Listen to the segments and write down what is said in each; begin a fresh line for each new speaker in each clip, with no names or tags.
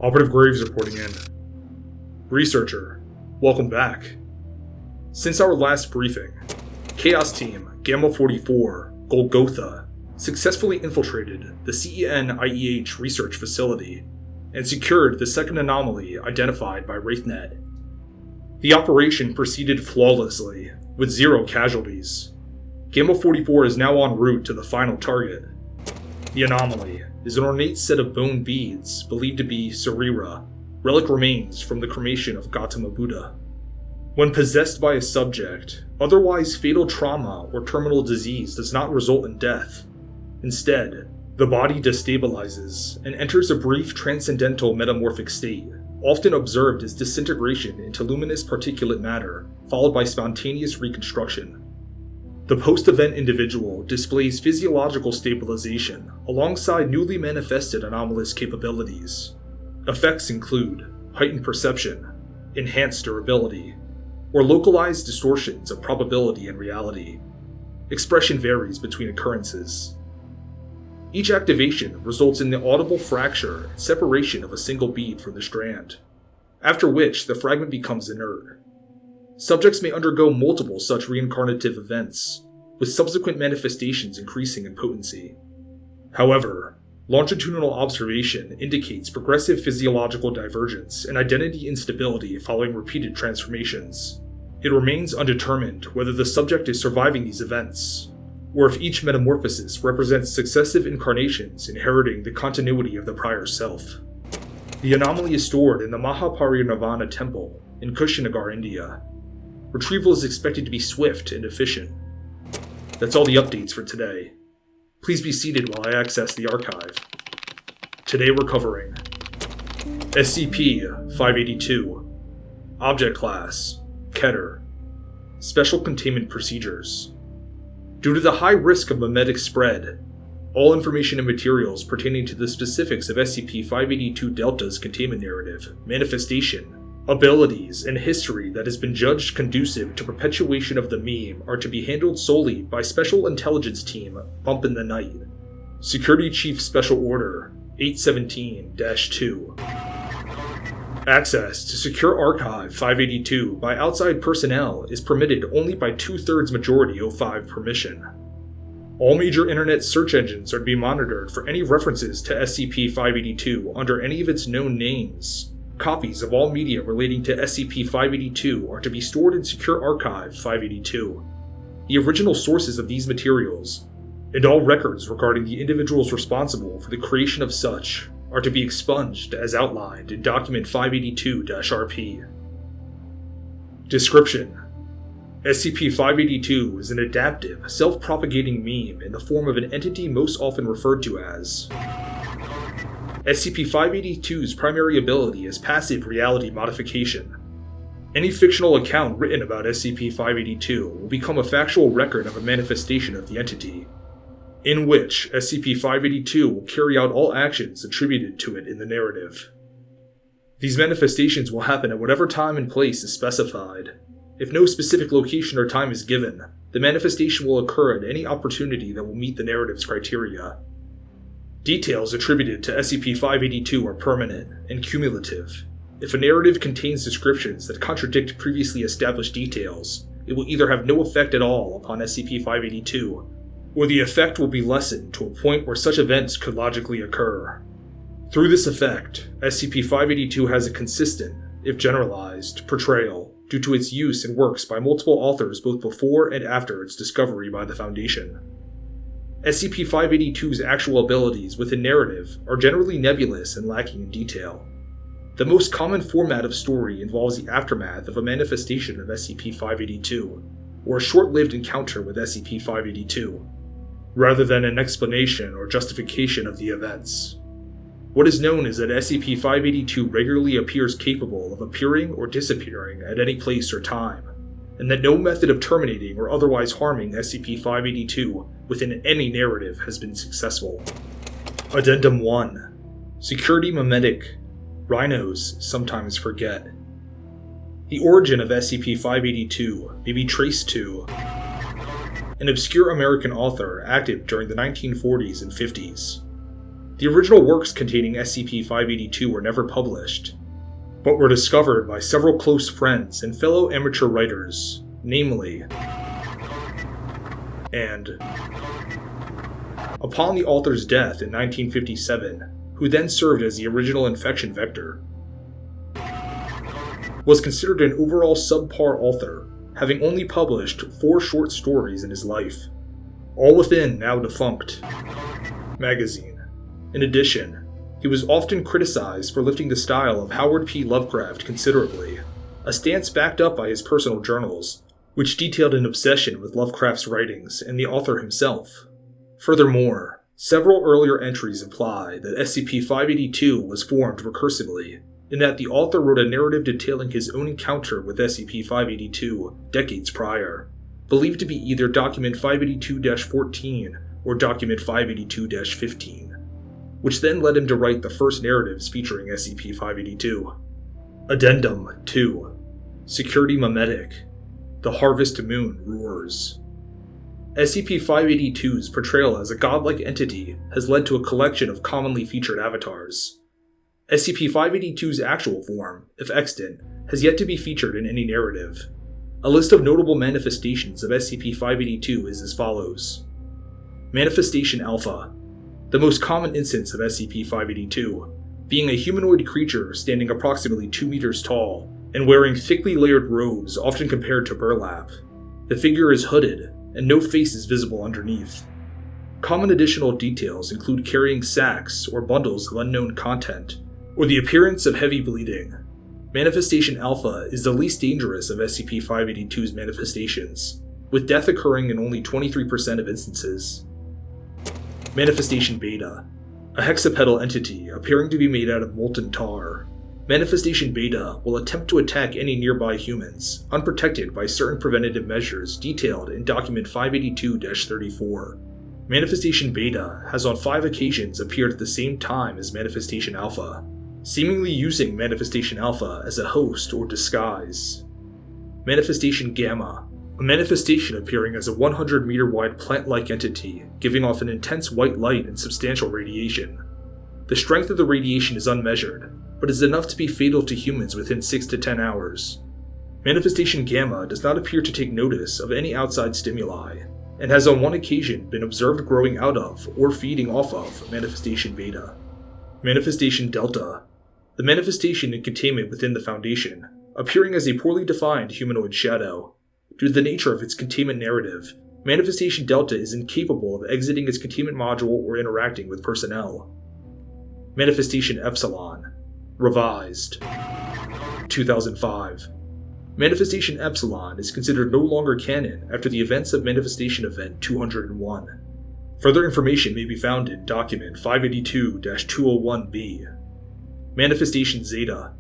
Operative Graves reporting in. Researcher, welcome back. Since our last briefing, Chaos Team Gamma 44, Golgotha, successfully infiltrated the CEN-IEH research facility and secured the second anomaly identified by WraithNet. The operation proceeded flawlessly, with 0 casualties. Gamma 44 is now en route to the final target. The anomaly is an ornate set of bone beads believed to be Sarira, relic remains from the cremation of Gautama Buddha. When possessed by a subject, otherwise fatal trauma or terminal disease does not result in death. Instead, the body destabilizes and enters a brief transcendental metamorphic state, often observed as disintegration into luminous particulate matter, followed by spontaneous reconstruction. The post-event individual displays physiological stabilization alongside newly manifested anomalous capabilities. Effects include heightened perception, enhanced durability, or localized distortions of probability and reality. Expression varies between occurrences. Each activation results in the audible fracture and separation of a single bead from the strand, after which the fragment becomes inert. Subjects may undergo multiple such reincarnative events, with subsequent manifestations increasing in potency. However, longitudinal observation indicates progressive physiological divergence and identity instability following repeated transformations. It remains undetermined whether the subject is surviving these events, or if each metamorphosis represents successive incarnations inheriting the continuity of the prior self. The anomaly is stored in the Mahaparinirvana Temple in Kushinagar, India. Retrieval is expected to be swift and efficient. That's all the updates for today. Please be seated while I access the archive. Today we're covering SCP-582, Object Class, Keter, Special Containment Procedures. Due to the high risk of memetic spread, all information and materials pertaining to the specifics of SCP-582 Delta's containment narrative, manifestation, abilities, and history that has been judged conducive to perpetuation of the meme are to be handled solely by Special Intelligence Team Bump in the Night, Security Chief Special Order 817-2. Access to Secure Archive 582 by outside personnel is permitted only by 2/3 majority O5 permission. All major internet search engines are to be monitored for any references to SCP-582 under any of its known names. Copies of all media relating to SCP-582 are to be stored in Secure Archive 582. The original sources of these materials, and all records regarding the individuals responsible for the creation of such, are to be expunged as outlined in Document 582-RP. Description: SCP-582 is an adaptive, self-propagating meme in the form of an entity most often referred to as SCP-582's primary ability is passive reality modification. Any fictional account written about SCP-582 will become a factual record of a manifestation of the entity, in which SCP-582 will carry out all actions attributed to it in the narrative. These manifestations will happen at whatever time and place is specified. If no specific location or time is given, the manifestation will occur at any opportunity that will meet the narrative's criteria. Details attributed to SCP-582 are permanent and cumulative. If a narrative contains descriptions that contradict previously established details, it will either have no effect at all upon SCP-582, or the effect will be lessened to a point where such events could logically occur. Through this effect, SCP-582 has a consistent, if generalized, portrayal due to its use in works by multiple authors both before and after its discovery by the Foundation. SCP-582's actual abilities within narrative are generally nebulous and lacking in detail. The most common format of story involves the aftermath of a manifestation of SCP-582, or a short-lived encounter with SCP-582, rather than an explanation or justification of the events. What is known is that SCP-582 regularly appears capable of appearing or disappearing at any place or time, and that no method of terminating or otherwise harming SCP-582 within any narrative has been successful. Addendum 1. Security Memetic. Rhinos sometimes forget. The origin of SCP-582 may be traced to an obscure American author active during the 1940s and 50s. The original works containing SCP-582 were never published, but were discovered by several close friends and fellow amateur writers, namely, and upon the author's death in 1957, who then served as the original infection vector, was considered an overall subpar author, having only published 4 short stories in his life, all within now defunct magazine. In addition, he was often criticized for lifting the style of Howard P. Lovecraft considerably, a stance backed up by his personal journals, which detailed an obsession with Lovecraft's writings and the author himself. Furthermore, several earlier entries imply that SCP-582 was formed recursively, in that the author wrote a narrative detailing his own encounter with SCP-582 decades prior, believed to be either Document 582-14 or Document 582-15. Which then led him to write the first narratives featuring SCP-582. Addendum 2. Security Mimetic. The Harvest Moon Roars. SCP-582's portrayal as a godlike entity has led to a collection of commonly featured avatars. SCP-582's actual form, if extant, has yet to be featured in any narrative. A list of notable manifestations of SCP-582 is as follows. Manifestation Alpha. The most common instance of SCP-582, being a humanoid creature standing approximately 2 meters tall and wearing thickly layered robes often compared to burlap. The figure is hooded, and no face is visible underneath. Common additional details include carrying sacks or bundles of unknown content, or the appearance of heavy bleeding. Manifestation Alpha is the least dangerous of SCP-582's manifestations, with death occurring in only 23% of instances. Manifestation Beta, a hexapedal entity appearing to be made out of molten tar. Manifestation Beta will attempt to attack any nearby humans, unprotected by certain preventative measures detailed in Document 582-34. Manifestation Beta has on 5 occasions appeared at the same time as Manifestation Alpha, seemingly using Manifestation Alpha as a host or disguise. Manifestation Gamma, a manifestation appearing as a 100-meter wide plant-like entity, giving off an intense white light and substantial radiation. The strength of the radiation is unmeasured, but is enough to be fatal to humans within 6 to 10 hours. Manifestation Gamma does not appear to take notice of any outside stimuli, and has on one occasion been observed growing out of or feeding off of Manifestation Beta. Manifestation Delta, the manifestation in containment within the Foundation, appearing as a poorly defined humanoid shadow. Due to the nature of its containment narrative, Manifestation Delta is incapable of exiting its containment module or interacting with personnel. Manifestation Epsilon, revised. 2005. Manifestation Epsilon is considered no longer canon after the events of Manifestation Event 201. Further information may be found in Document 582-201-B. Manifestation Zeta.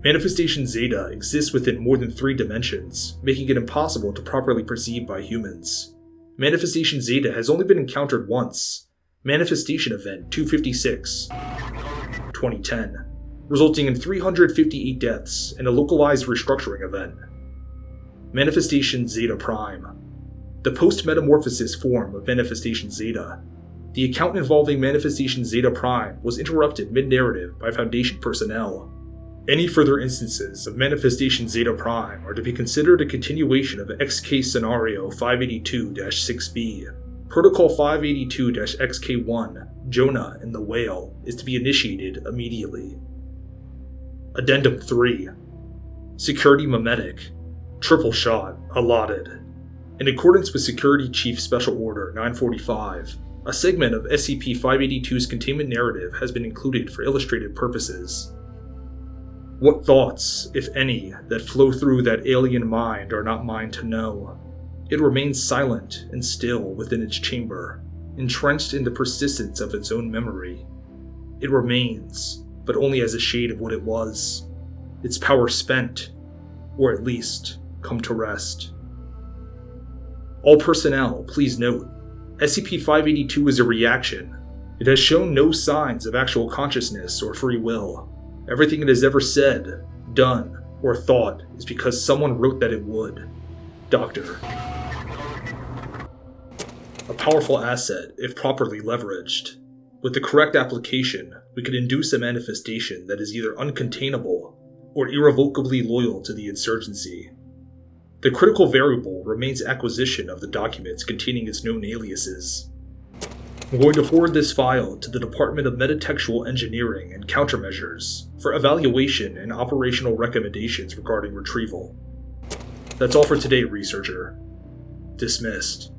Manifestation Zeta exists within more than 3 dimensions, making it impossible to properly perceive by humans. Manifestation Zeta has only been encountered once, Manifestation Event 256, 2010, resulting in 358 deaths and a localized restructuring event. Manifestation Zeta Prime. The post-metamorphosis form of Manifestation Zeta. The account involving Manifestation Zeta Prime was interrupted mid-narrative by Foundation personnel. Any further instances of Manifestation Zeta Prime are to be considered a continuation of XK Scenario 582-6B. Protocol 582-XK1, Jonah and the Whale, is to be initiated immediately. Addendum 3. Security Mimetic. Triple Shot, allotted. In accordance with Security Chief Special Order 945, a segment of SCP-582's containment narrative has been included for illustrative purposes. What thoughts, if any, that flow through that alien mind are not mine to know. It remains silent and still within its chamber, entrenched in the persistence of its own memory. It remains, but only as a shade of what it was, its power spent, or at least come to rest. All personnel, please note, SCP-582 is a reaction. It has shown no signs of actual consciousness or free will. Everything it has ever said, done, or thought is because someone wrote that it would. Doctor. A powerful asset if properly leveraged. With the correct application, we could induce a manifestation that is either uncontainable or irrevocably loyal to the insurgency. The critical variable remains acquisition of the documents containing its known aliases. I'm going to forward this file to the Department of Metatextual Engineering and Countermeasures for evaluation and operational recommendations regarding retrieval. That's all for today, researcher. Dismissed.